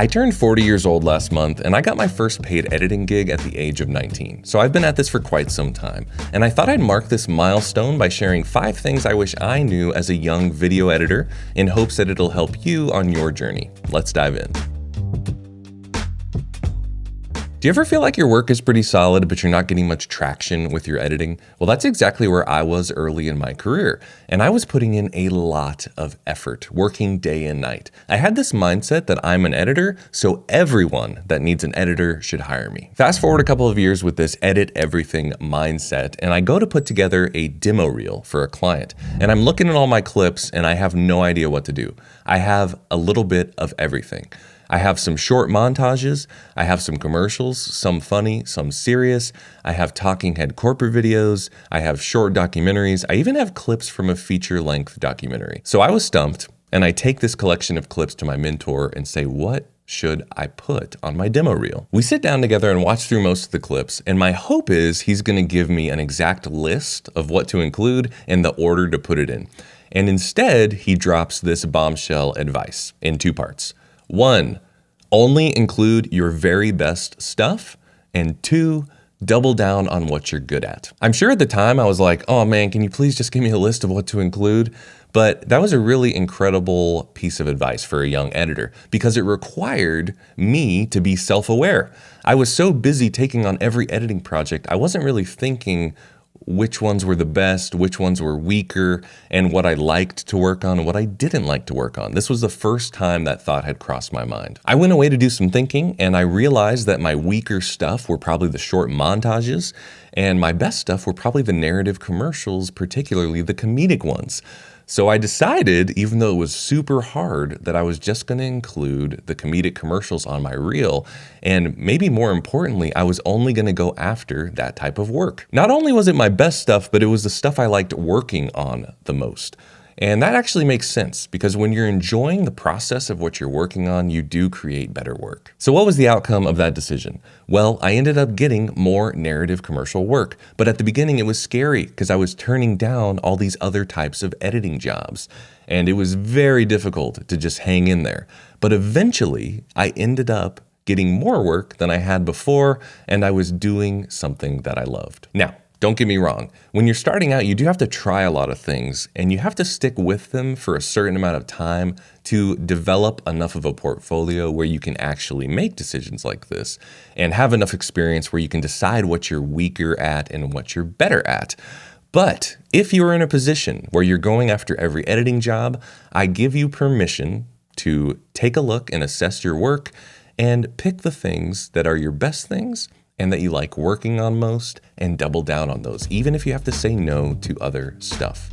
I turned 40 years old last month, and I got my first paid editing gig at the age of 19. So I've been at this for quite some time, and I thought I'd mark this milestone by sharing 5 things I wish I knew as a young video editor in hopes that it'll help you on your journey. Let's dive in. Do you ever feel like your work is pretty solid, but you're not getting much traction with your editing? Well, that's exactly where I was early in my career, and I was putting in a lot of effort, working day and night. I had this mindset that I'm an editor, so everyone that needs an editor should hire me. Fast forward a couple of years with this edit everything mindset, and I go to put together a demo reel for a client, and I'm looking at all my clips, and I have no idea what to do. I have a little bit of everything. I have some short montages, I have some commercials, some funny, some serious, I have talking head corporate videos, I have short documentaries, I even have clips from a feature-length documentary. So I was stumped, and I take this collection of clips to my mentor and say, what should I put on my demo reel? We sit down together and watch through most of the clips, and my hope is he's gonna give me an exact list of what to include and the order to put it in. And instead, he drops this bombshell advice in 2 parts. 1, only include your very best stuff, and 2, double down on what you're good at. I'm sure at the time I was like, oh man, can you please just give me a list of what to include? But that was a really incredible piece of advice for a young editor because it required me to be self-aware. I was so busy taking on every editing project, I wasn't really thinking which ones were the best, which ones were weaker, and what I liked to work on and what I didn't like to work on. This was the first time that thought had crossed my mind. I went away to do some thinking, and I realized that my weaker stuff were probably the short montages, and my best stuff were probably the narrative commercials, particularly the comedic ones. So I decided, even though it was super hard, that I was just going to include the comedic commercials on my reel. And maybe more importantly, I was only going to go after that type of work. Not only was it my best stuff, but it was the stuff I liked working on the most. And that actually makes sense because when you're enjoying the process of what you're working on, you do create better work. So what was the outcome of that decision? Well, I ended up getting more narrative commercial work, but at the beginning it was scary because I was turning down all these other types of editing jobs. And it was very difficult to just hang in there. But eventually I ended up getting more work than I had before, and I was doing something that I loved. Now, don't get me wrong, when you're starting out, you do have to try a lot of things and you have to stick with them for a certain amount of time to develop enough of a portfolio where you can actually make decisions like this and have enough experience where you can decide what you're weaker at and what you're better at. But if you're in a position where you're going after every editing job, I give you permission to take a look and assess your work and pick the things that are your best things and that you like working on most, and double down on those, even if you have to say no to other stuff.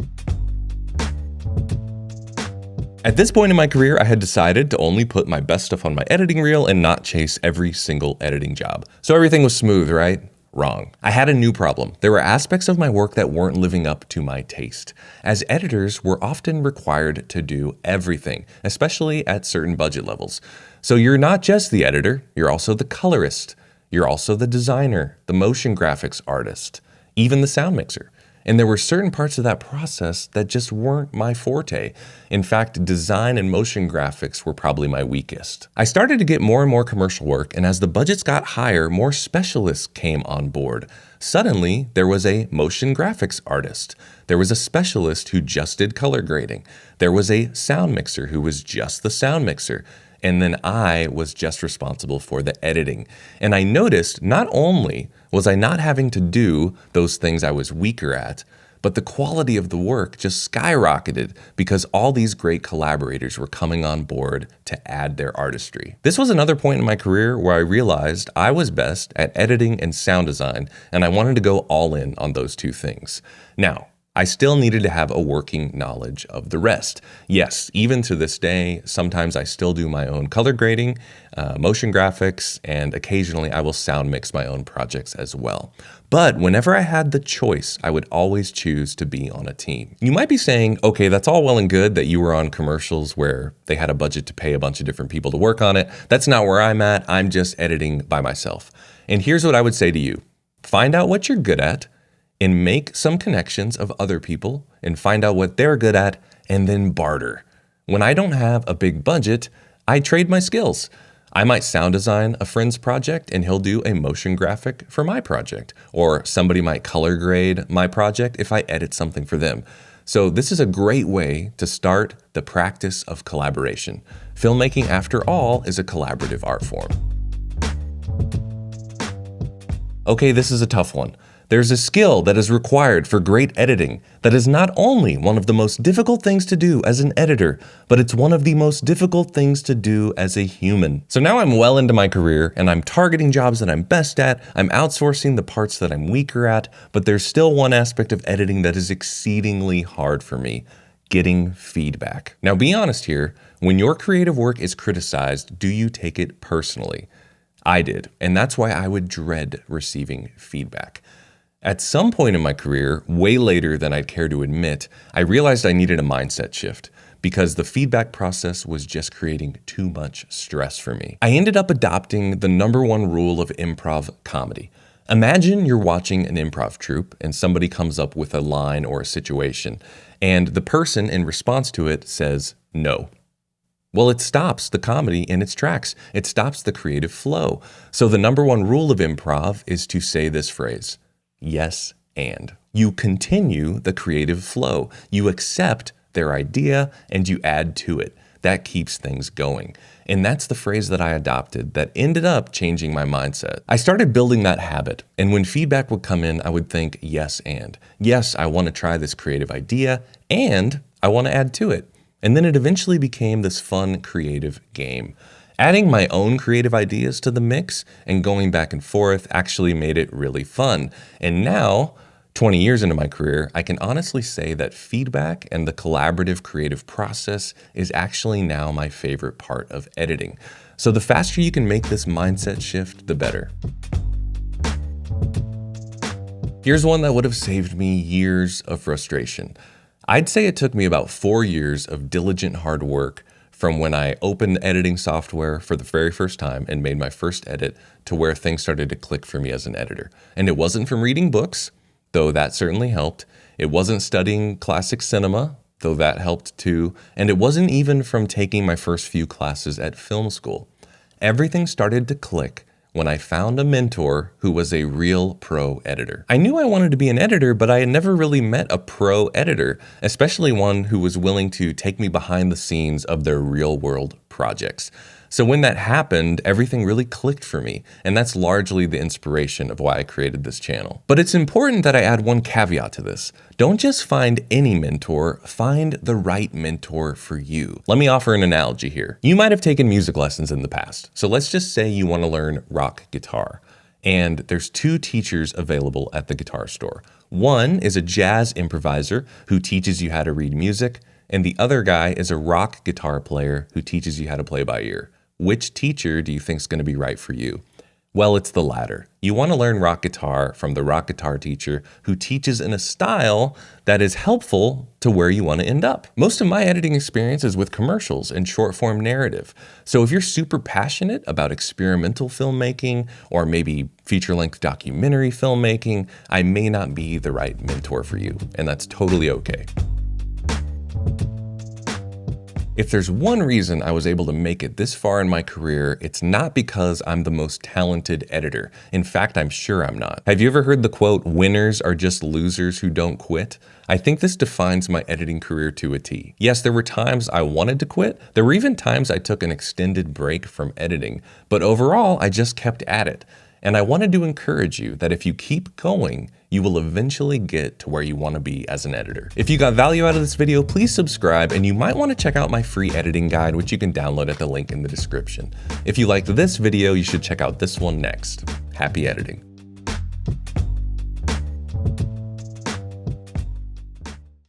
At this point in my career, I had decided to only put my best stuff on my editing reel and not chase every single editing job. So everything was smooth, right? Wrong. I had a new problem. There were aspects of my work that weren't living up to my taste. As editors, we're often required to do everything, especially at certain budget levels. So you're not just the editor, you're also the colorist. You're also the designer, the motion graphics artist, even the sound mixer. And there were certain parts of that process that just weren't my forte. In fact, design and motion graphics were probably my weakest. I started to get more and more commercial work, and as the budgets got higher, more specialists came on board. Suddenly, there was a motion graphics artist. There was a specialist who just did color grading. There was a sound mixer who was just the sound mixer. And then I was just responsible for the editing. And I noticed not only was I not having to do those things I was weaker at, but the quality of the work just skyrocketed because all these great collaborators were coming on board to add their artistry. This was another point in my career where I realized I was best at editing and sound design, and I wanted to go all in on those 2 things. Now, I still needed to have a working knowledge of the rest. Yes, even to this day, sometimes I still do my own color grading, motion graphics, and occasionally I will sound mix my own projects as well. But whenever I had the choice, I would always choose to be on a team. You might be saying, okay, that's all well and good that you were on commercials where they had a budget to pay a bunch of different people to work on it. That's not where I'm at. I'm just editing by myself. And here's what I would say to you. Find out what you're good at, and make some connections of other people and find out what they're good at and then barter. When I don't have a big budget, I trade my skills. I might sound design a friend's project and he'll do a motion graphic for my project, or somebody might color grade my project if I edit something for them. So this is a great way to start the practice of collaboration. Filmmaking, after all, is a collaborative art form. Okay, this is a tough one. There's a skill that is required for great editing that is not only one of the most difficult things to do as an editor, but it's one of the most difficult things to do as a human. So now I'm well into my career and I'm targeting jobs that I'm best at, I'm outsourcing the parts that I'm weaker at, but there's still one aspect of editing that is exceedingly hard for me: getting feedback. Now be honest here, when your creative work is criticized, do you take it personally? I did, and that's why I would dread receiving feedback. At some point in my career, way later than I'd care to admit, I realized I needed a mindset shift because the feedback process was just creating too much stress for me. I ended up adopting the #1 rule of improv comedy. Imagine you're watching an improv troupe and somebody comes up with a line or a situation, and the person in response to it says no. Well, it stops the comedy in its tracks. It stops the creative flow. So the #1 rule of improv is to say this phrase: yes, and. You continue the creative flow. You accept their idea and you add to it. That keeps things going. And that's the phrase that I adopted that ended up changing my mindset. I started building that habit. And when feedback would come in, I would think, yes, and. Yes, I want to try this creative idea and I want to add to it. And then it eventually became this fun, creative game. Adding my own creative ideas to the mix and going back and forth actually made it really fun. And now, 20 years into my career, I can honestly say that feedback and the collaborative creative process is actually now my favorite part of editing. So the faster you can make this mindset shift, the better. Here's one that would have saved me years of frustration. I'd say it took me about 4 years of diligent hard work from when I opened editing software for the very first time and made my first edit to where things started to click for me as an editor. And it wasn't from reading books, though that certainly helped. It wasn't studying classic cinema, though that helped too. And it wasn't even from taking my first few classes at film school. Everything started to click when I found a mentor who was a real pro editor. I knew I wanted to be an editor, but I had never really met a pro editor, especially one who was willing to take me behind the scenes of their real world projects. So when that happened, everything really clicked for me, and that's largely the inspiration of why I created this channel. But it's important that I add one caveat to this. Don't just find any mentor, find the right mentor for you. Let me offer an analogy here. You might have taken music lessons in the past, so let's just say you want to learn rock guitar. And there's 2 teachers available at the guitar store. One is a jazz improviser who teaches you how to read music, and the other guy is a rock guitar player who teaches you how to play by ear. Which teacher do you think is going to be right for you? Well, it's the latter. You want to learn rock guitar from the rock guitar teacher who teaches in a style that is helpful to where you want to end up. Most of my editing experience is with commercials and short form narrative. So if you're super passionate about experimental filmmaking or maybe feature-length documentary filmmaking, I may not be the right mentor for you, and that's totally okay. If there's one reason I was able to make it this far in my career, it's not because I'm the most talented editor. In fact, I'm sure I'm not. Have you ever heard the quote, "Winners are just losers who don't quit"? I think this defines my editing career to a T. Yes, there were times I wanted to quit. There were even times I took an extended break from editing, but overall, I just kept at it. And I wanted to encourage you that if you keep going, you will eventually get to where you want to be as an editor. If you got value out of this video, please subscribe, and you might want to check out my free editing guide, which you can download at the link in the description. If you liked this video, you should check out this one next. Happy editing.